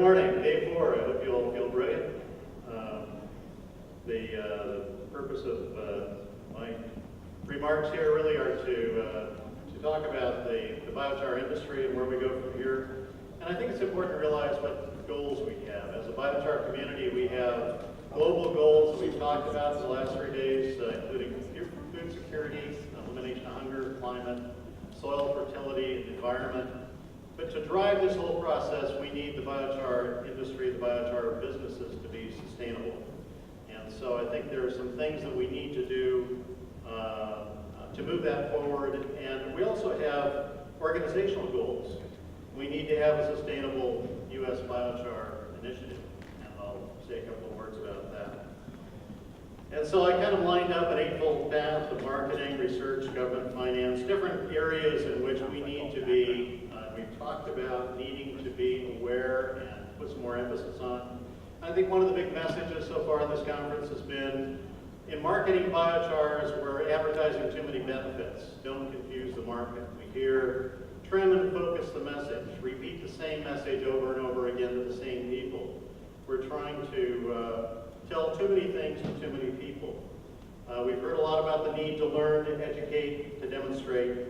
morning, day 4. I hope you all feel brilliant. The purpose of my remarks here really are to talk about the biochar industry and where we go from here. And I think it's important to realize what goals we have. As a biochar community, we have global goals that we've talked about in the last 3 days, including food security, elimination of hunger, climate, soil fertility, and environment. But to drive this whole process, we need the biochar industry, the biochar businesses to be sustainable. And so I think there are some things that we need to do to move that forward. And we also have organizational goals. We need to have a sustainable U.S. Biochar Initiative. And I'll say a couple of words about that. And so I kind of lined up an eightfold path of marketing, research, government finance, different areas in which we need to be, we've talked about needing to be aware and put some more emphasis on. I think one of the big messages so far in this conference has been, in marketing biochars, we're advertising too many benefits. Don't confuse the market. We hear trim and focus the message, repeat the same message over and over again to the same people. We're trying to tell too many things to too many people. We've heard a lot about the need to learn, to educate, to demonstrate.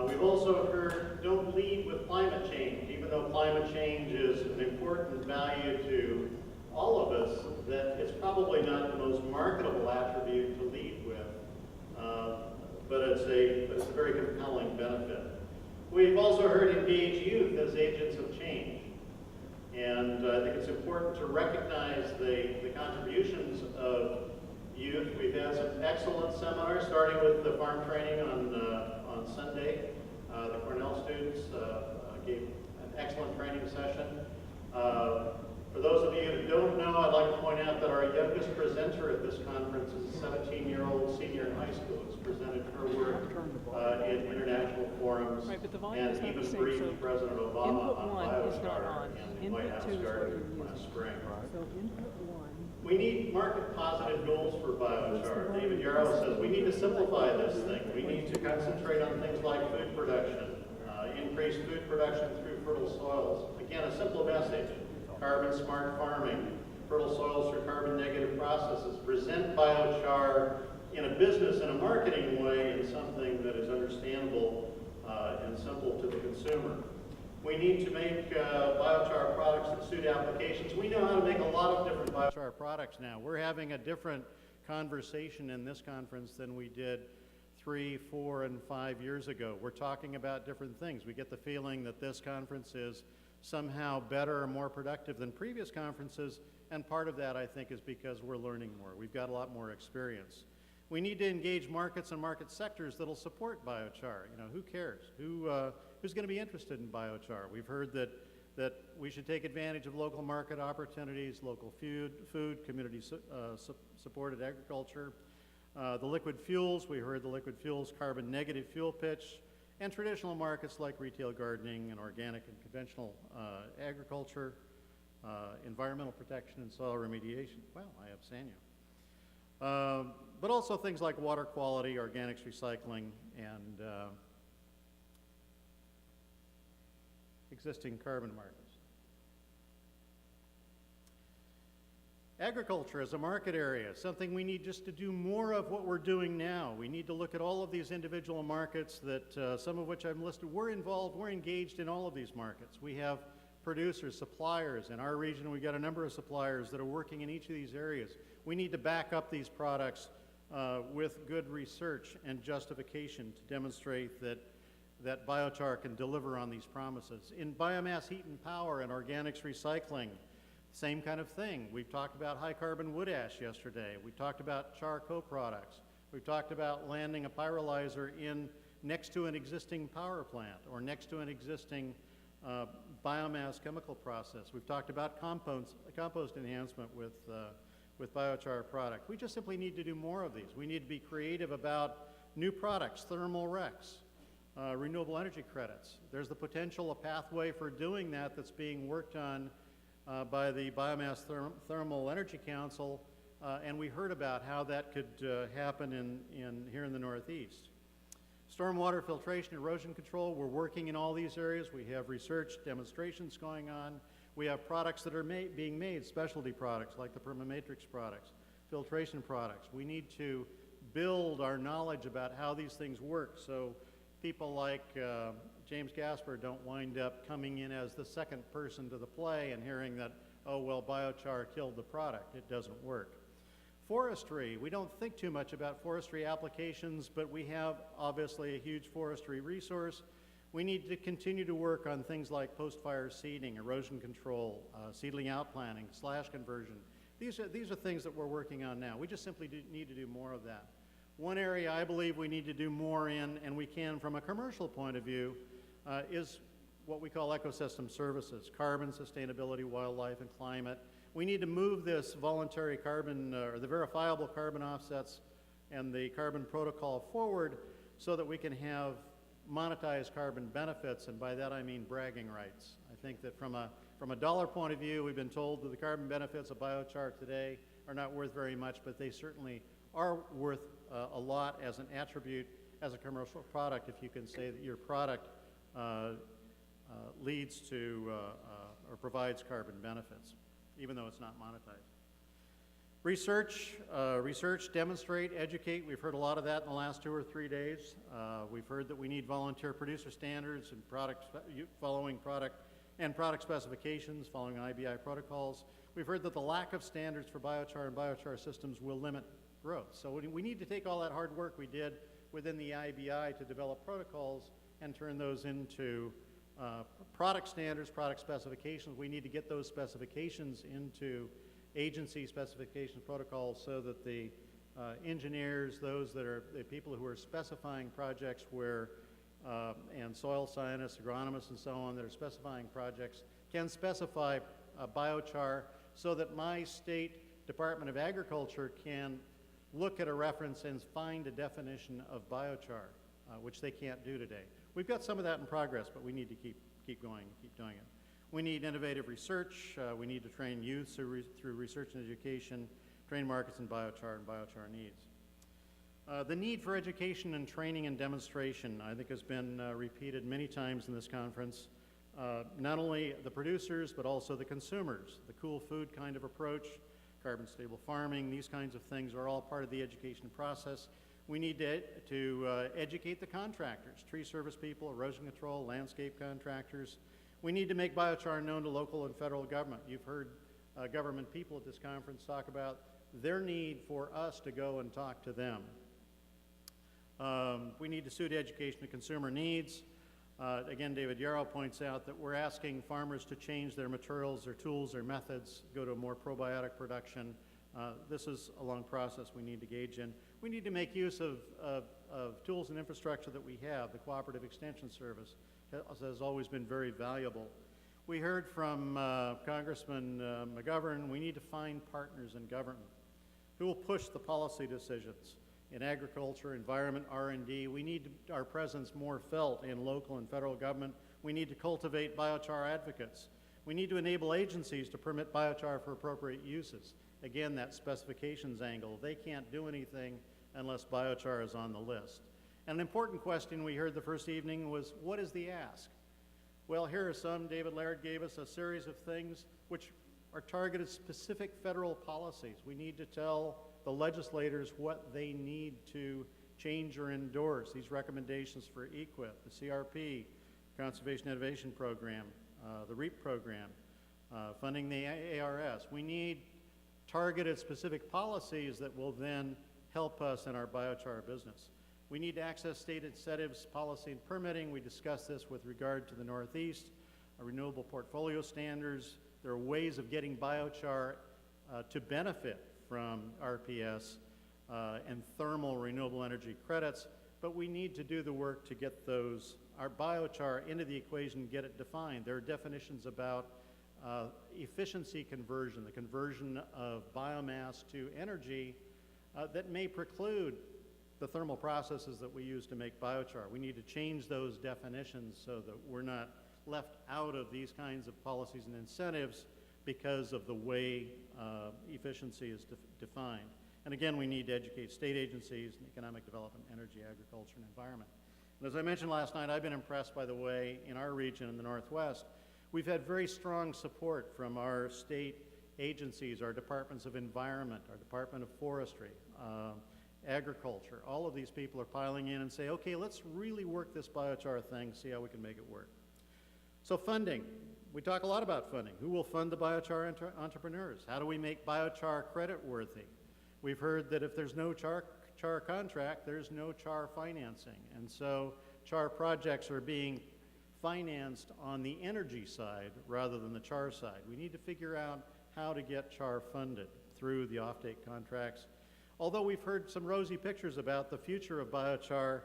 We've also heard, don't lead with climate change, even though climate change is an important value to all of us, that it's probably not the most marketable attribute to lead with, but it's a very compelling benefit. We've also heard engage youth as agents of change. And I think it's important to recognize the contributions of youth. We've had some excellent seminars, starting with the farm training on Sunday. The Cornell students gave an excellent training session. For those of you who don't know, I'd like to point out that our youngest presenter at this conference is a 17-year-old senior in high school who's presented her work in international forums and even briefed President Obama on biochar in the White House garden last spring. We need market-positive goals for biochar. David Yarrow says we need to simplify this thing. We need to concentrate on things like food production, increase food production through fertile soils. Again, a simple message. Carbon-smart farming, fertile soils through carbon-negative processes. Present biochar in a business and a marketing way in something that is understandable and simple to the consumer. We need to make biochar products that suit applications. We know how to make a lot of different biochar products now. We're having a different conversation in this conference than we did 3, 4, and 5 years ago. We're talking about different things. We get the feeling that this conference is somehow better or more productive than previous conferences, and part of that, I think, is because we're learning more. We've got a lot more experience. We need to engage markets and market sectors that'll support biochar. You know, who cares? Who's going to be interested in biochar? We've heard that we should take advantage of local market opportunities, local food, community-supported agriculture. The liquid fuels, we heard the liquid fuels carbon-negative fuel pitch, and traditional markets like retail gardening and organic and conventional agriculture, environmental protection and soil remediation. Well, I have Sanya. But also things like water quality, organics recycling, and existing carbon markets. Agriculture as a market area, something we need just to do more of what we're doing now. We need to look at all of these individual markets that some of which I've listed. We're engaged in all of these markets. We have producers, suppliers. In our region, we've got a number of suppliers that are working in each of these areas. We need to back up these products with good research and justification to demonstrate that biochar can deliver on these promises. In biomass heat and power and organics recycling, same kind of thing. We've talked about high carbon wood ash yesterday. We talked about char co-products. We've talked about landing a pyrolyzer next to an existing power plant or next to an existing biomass chemical process. We've talked about compost enhancement with biochar product. We just simply need to do more of these. We need to be creative about new products, thermal RECs, renewable energy credits. There's the potential, a pathway for doing that that's being worked on by the Biomass Thermal Energy Council, and we heard about how that could happen here in the Northeast. Stormwater filtration, erosion control, we're working in all these areas. We have research demonstrations going on. We have products that are being made, specialty products like the permamatrix products, filtration products. We need to build our knowledge about how these things work so people like James Gasper don't wind up coming in as the second person to the play and hearing that, oh, well, biochar killed the product. It doesn't work. Forestry, we don't think too much about forestry applications, but we have obviously a huge forestry resource. We need to continue to work on things like post-fire seeding, erosion control, seedling outplanting, slash conversion. These are things that we're working on now. We just simply need to do more of that. One area I believe we need to do more in, and we can from a commercial point of view, is what we call ecosystem services, carbon, sustainability, wildlife, and climate. We need to move this voluntary carbon, or the verifiable carbon offsets and the carbon protocol forward so that we can have monetized carbon benefits, and by that I mean bragging rights. I think that from a dollar point of view, we've been told that the carbon benefits of biochar today are not worth very much, but they certainly are worth a lot as an attribute, as a commercial product, if you can say that your product leads to or provides carbon benefits, even though it's not monetized. Research, demonstrate, educate. We've heard a lot of that in the last 2 or 3 days. We've heard that we need volunteer producer standards and following product specifications, following IBI protocols. We've heard that the lack of standards for biochar and biochar systems will limit growth. So we need to take all that hard work we did within the IBI to develop protocols and turn those into product standards, product specifications. We need to get those specifications into agency specification protocols so that the engineers, those that are the people who are specifying projects where, and soil scientists, agronomists, and so on that are specifying projects can specify biochar so that my state Department of Agriculture can look at a reference and find a definition of biochar, which they can't do today. We've got some of that in progress, but we need to keep going, keep doing it. We need innovative research. We need to train youth through research and education, train markets in biochar and biochar needs. The need for education and training and demonstration, I think, has been repeated many times in this conference. Not only the producers, but also the consumers. The cool food kind of approach, carbon stable farming, these kinds of things are all part of the education process. We need to educate the contractors, tree service people, erosion control, landscape contractors. We need to make biochar known to local and federal government. You've heard government people at this conference talk about their need for us to go and talk to them. We need to suit education to consumer needs. Again, David Yarrow points out that we're asking farmers to change their materials, their tools, their methods, go to a more probiotic production. This is a long process we need to engage in. We need to make use of tools and infrastructure that we have. The Cooperative Extension Service has always been very valuable. We heard from Congressman McGovern, we need to find partners in government who will push the policy decisions in agriculture, environment, R&D. We need our presence more felt in local and federal government. We need to cultivate biochar advocates. We need to enable agencies to permit biochar for appropriate uses. Again, that specifications angle. They can't do anything unless biochar is on the list. And an important question we heard the first evening was, what is the ask? Well, here are some. David Laird gave us a series of things which are targeted specific federal policies. We need to tell the legislators what they need to change or endorse. These recommendations for EQIP, the CRP, Conservation Innovation Program, the REAP program, funding the ARS. We need targeted specific policies that will then help us in our biochar business. We need to access state incentives, policy, and permitting. We discussed this with regard to the Northeast, renewable portfolio standards. There are ways of getting biochar to benefit from RPS and thermal renewable energy credits, but we need to do the work to get our biochar into the equation, get it defined. There are definitions about efficiency conversion, the conversion of biomass to energy that may preclude the thermal processes that we use to make biochar. We need to change those definitions so that we're not left out of these kinds of policies and incentives because of the way efficiency is defined. And again, we need to educate state agencies in economic development, energy, agriculture, and environment. And as I mentioned last night, I've been impressed by the way in our region in the Northwest, We've had very strong support from our state agencies, our departments of environment, our Department of Forestry, agriculture. All of these people are piling in and say, okay, let's really work this biochar thing, see how we can make it work. So funding, we talk a lot about funding. Who will fund the biochar entrepreneurs? How do we make biochar credit worthy? We've heard that if there's no char contract, there's no char financing. And so char projects are being financed on the energy side rather than the char side. We need to figure out how to get char funded through the offtake contracts. Although we've heard some rosy pictures about the future of biochar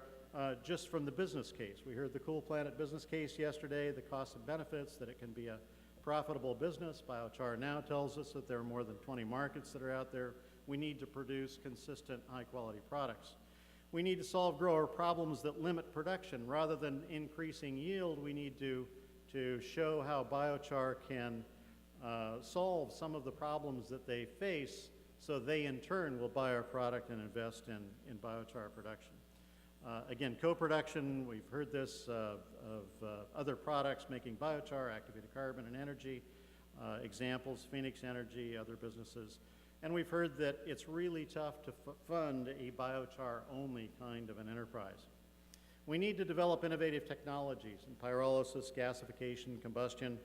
just from the business case. We heard the Cool Planet business case yesterday, the costs and benefits, that it can be a profitable business. Biochar now tells us that there are more than 20 markets that are out there. We need to produce consistent, high-quality products. We need to solve grower problems that limit production. Rather than increasing yield, we need to show how biochar can solve some of the problems that they face, so they in turn will buy our product and invest in biochar production. Again, co-production, we've heard this of other products making biochar, activated carbon and energy, examples, Phoenix Energy, other businesses. And we've heard that it's really tough to fund a biochar-only kind of an enterprise. We need to develop innovative technologies in pyrolysis, gasification, combustion.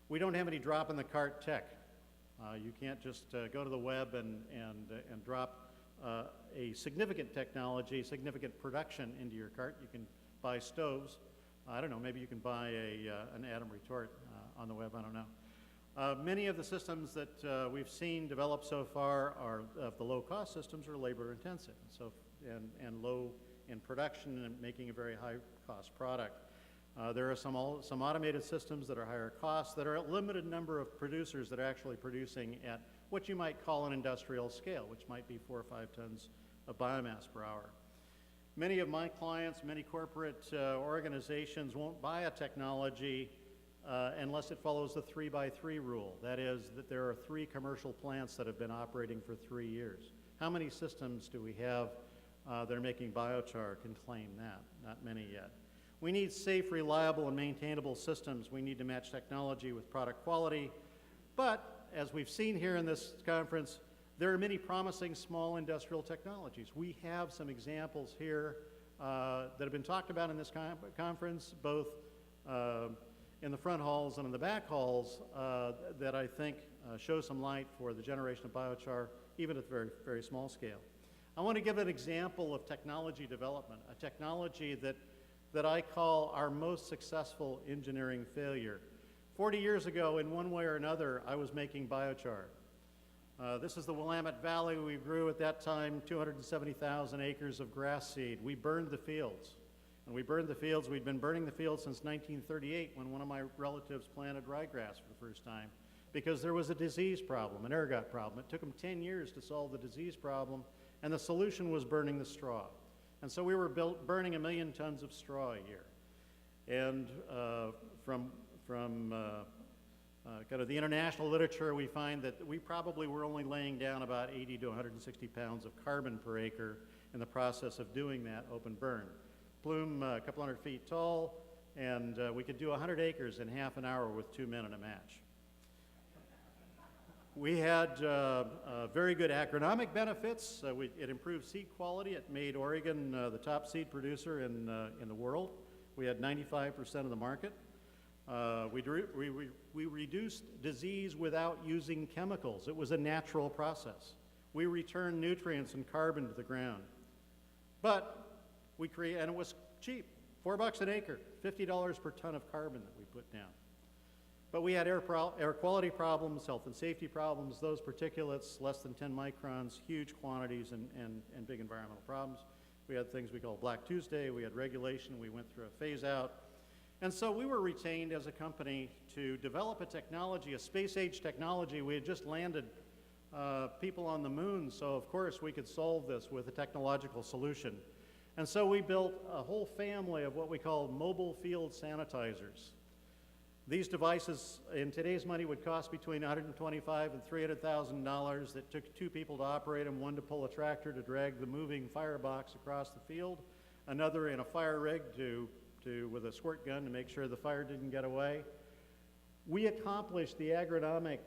We don't have any drop-in-the-cart tech. You can't just go to the web and drop a significant technology, significant production into your cart. You can buy stoves. I don't know, maybe you can buy an atom retort on the web, I don't know. Many of the systems that we've seen developed so far are of the low-cost systems are labor-intensive, and low in production and making a very high-cost product. There are some automated systems that are higher cost that are a limited number of producers that are actually producing at what you might call an industrial scale, which might be 4 or 5 tons of biomass per hour. Many of my clients, many corporate organizations won't buy a technology unless it follows the 3x3 rule. That is, that there are 3 commercial plants that have been operating for 3 years. How many systems do we have that are making biochar can claim that? Not many yet. We need safe, reliable, and maintainable systems. We need to match technology with product quality. But, as we've seen here in this conference, there are many promising small industrial technologies. We have some examples here that have been talked about in this conference, both in the front halls and in the back halls, that I think show some light for the generation of biochar, even at the very, very small scale. I want to give an example of technology development, a technology that I call our most successful engineering failure. 40 years ago, in one way or another, I was making biochar. This is the Willamette Valley. We grew at that time 270,000 acres of grass seed. We burned the fields. And we burned the fields. We'd been burning the fields since 1938 when one of my relatives planted ryegrass for the first time because there was a disease problem, an ergot problem. It took them 10 years to solve the disease problem, and the solution was burning the straw. And so we were burning 1 million tons of straw a year. And from kind of the international literature, we find that we probably were only laying down about 80 to 160 pounds of carbon per acre in the process of doing that open burn. Plume a couple hundred feet tall, and we could do 100 acres in half an hour with 2 men and a match. We had very good agronomic benefits. It improved seed quality. It made Oregon the top seed producer in the world. We had 95% of the market. We reduced disease without using chemicals. It was a natural process. We returned nutrients and carbon to the ground. But and it was cheap, $4 an acre, $50 per ton of carbon that we put down. But we had air quality problems, health and safety problems, those particulates, less than 10 microns, huge quantities, and big environmental problems. We had things we call Black Tuesday. We had regulation. We went through a phase out. And so we were retained as a company to develop a technology, a space-age technology. We had just landed people on the moon, so of course we could solve this with a technological solution. And so we built a whole family of what we call mobile field sanitizers. These devices, in today's money, would cost between $125,000 and $300,000. It took 2 people to operate them, one to pull a tractor to drag the moving firebox across the field, another in a fire rig with a squirt gun to make sure the fire didn't get away. We accomplished the agronomic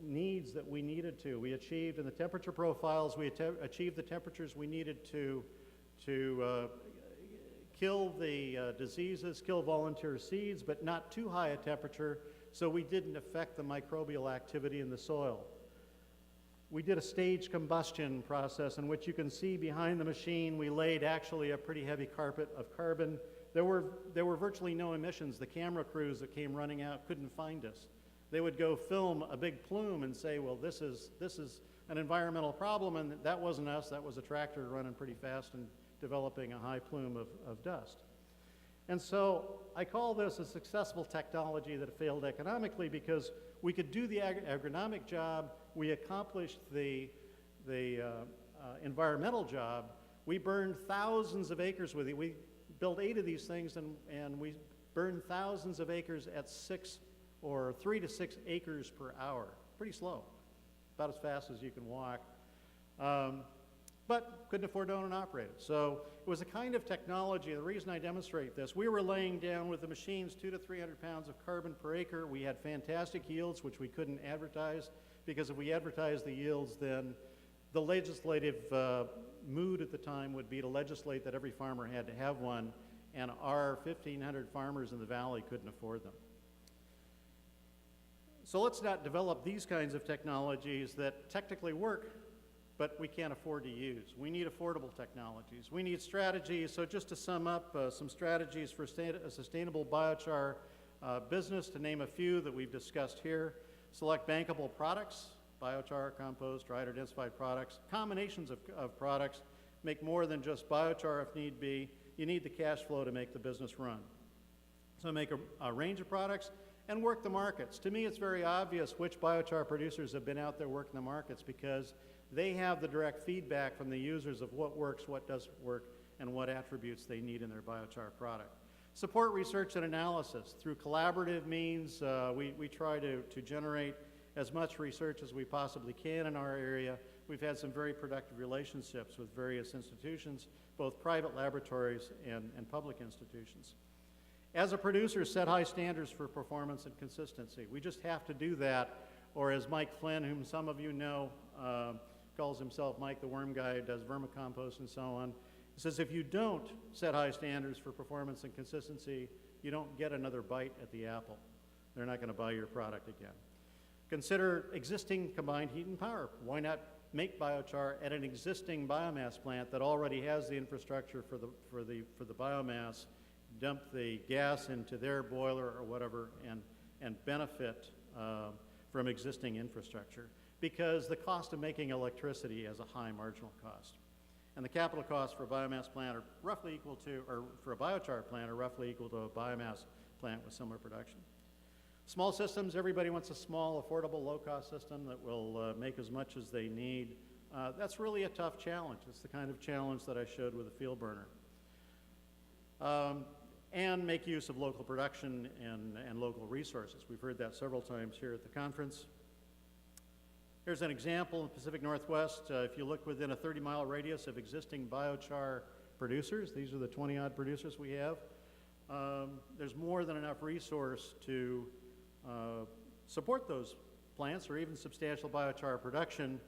needs that we needed to. We achieved in the temperature profiles, we achieved the temperatures we needed to kill the diseases, kill volunteer seeds, but not too high a temperature so we didn't affect the microbial activity in the soil. We did a staged combustion process in which you can see behind the machine we laid actually a pretty heavy carpet of carbon. There were virtually no emissions. The camera crews that came running out couldn't find us. They would go film a big plume and say, well, this is an environmental problem, and that wasn't us, that was a tractor running pretty fast and developing a high plume of dust. And so I call this a successful technology that failed economically because we could do the agronomic job, we accomplished the environmental job, we burned thousands of acres with it. We built 8 of these things and we burned thousands of acres at 3 to 6 acres per hour. Pretty slow, about as fast as you can walk. But couldn't afford to own and operate it. So it was a kind of technology, the reason I demonstrate this, we were laying down with the machines 200 to 300 pounds of carbon per acre. We had fantastic yields, which we couldn't advertise, because if we advertised the yields, then the legislative mood at the time would be to legislate that every farmer had to have one, and our 1,500 farmers in the valley couldn't afford them. So let's not develop these kinds of technologies that technically work, but we can't afford to use. We need affordable technologies. We need strategies. So just to sum up, some strategies for a sustainable biochar business, to name a few that we've discussed here. Select bankable products, biochar, compost, dried or densified products, combinations of products. Make more than just biochar if need be. You need the cash flow to make the business run. So make a range of products and work the markets. To me, it's very obvious which biochar producers have been out there working the markets because they have the direct feedback from the users of what works, what doesn't work, and what attributes they need in their biochar product. Support research and analysis. Through collaborative means, we try to generate as much research as we possibly can in our area. We've had some very productive relationships with various institutions, both private laboratories and public institutions. As a producer, set high standards for performance and consistency. We just have to do that, or as Mike Flynn, whom some of you know, calls himself Mike the Worm Guy, does vermicompost and so on. He says if you don't set high standards for performance and consistency, you don't get another bite at the apple. They're not going to buy your product again. Consider existing combined heat and power. Why not make biochar at an existing biomass plant that already has the infrastructure for the biomass, dump the gas into their boiler or whatever, and benefit from existing infrastructure, because the cost of making electricity has a high marginal cost. And the capital costs for a biomass plant are roughly equal to, or for a biochar plant are roughly equal to a biomass plant with similar production. Small systems, everybody wants a small, affordable, low-cost system that will make as much as they need. That's really a tough challenge. It's the kind of challenge that I showed with the field burner. And make use of local production and local resources. We've heard that several times here at the conference. Here's an example in the Pacific Northwest. If you look within a 30-mile radius of existing biochar producers, these are the 20-odd producers we have, there's more than enough resource to support those plants or even substantial biochar production.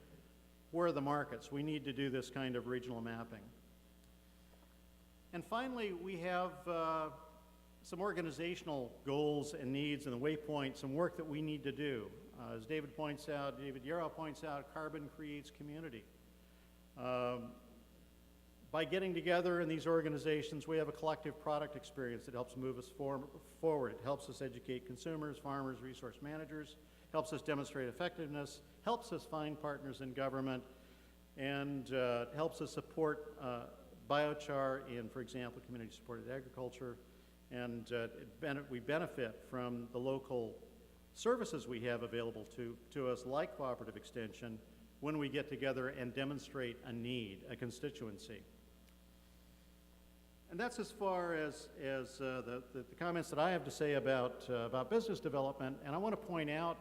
Where are the markets? We need to do this kind of regional mapping. And finally, we have some organizational goals and needs and the waypoints, some work that we need to do. As David Yarrow points out, carbon creates community. By getting together in these organizations, we have a collective product experience that helps move us forward. It helps us educate consumers, farmers, resource managers, helps us demonstrate effectiveness, helps us find partners in government, and helps us support biochar in, for example, community-supported agriculture, and we benefit from the local services we have available to us, like cooperative extension, when we get together and demonstrate a need, a constituency. And that's as far as the comments that I have to say about business development. And I want to point out,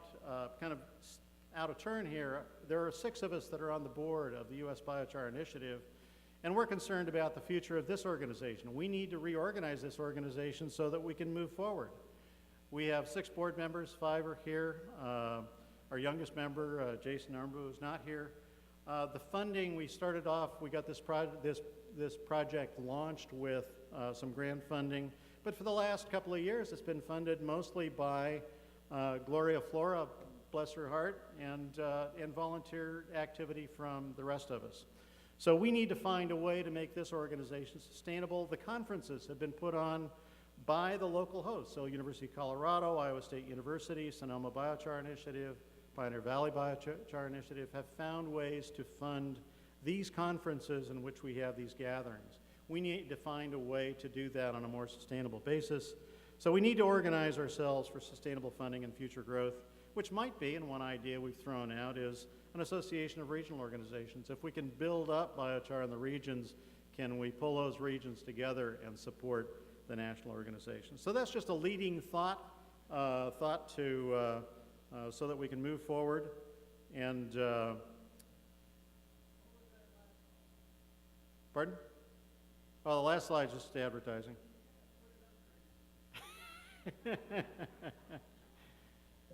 kind of out of turn here, there are 6 of us that are on the board of the U.S. Biochar Initiative, and we're concerned about the future of this organization. We need to reorganize this organization so that we can move forward. We have 6 board members, 5 are here. Our youngest member, Jason Armbo, is not here. The funding, we started off, we got this project launched with some grant funding, but for the last couple of years it's been funded mostly by Gloria Flora, bless her heart, and volunteer activity from the rest of us. So we need to find a way to make this organization sustainable. The conferences have been put on by the local hosts, so University of Colorado, Iowa State University, Sonoma Biochar Initiative, Pioneer Valley Biochar Initiative have found ways to fund these conferences in which we have these gatherings. We need to find a way to do that on a more sustainable basis. So we need to organize ourselves for sustainable funding and future growth, which might be, and one idea we've thrown out is an association of regional organizations. If we can build up biochar in the regions, can we pull those regions together and support the national organization? So that's just a leading thought, so that we can move forward. And pardon? Oh, the last slide is just advertising.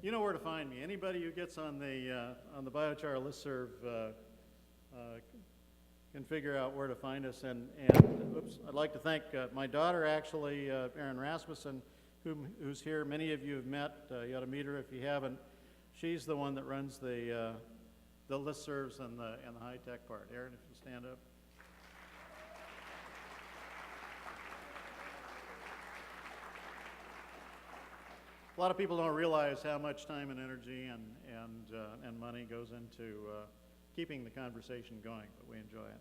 You know where to find me. Anybody who gets on the biochar listserv can figure out where to find us. And oops, I'd like to thank my daughter, actually, Erin Rasmussen, who's here. Many of you have met. You ought to meet her if you haven't. She's the one that runs the listservs and the high-tech part. Erin, if you stand up. A lot of people don't realize how much time and energy and money goes into keeping the conversation going, but we enjoy it.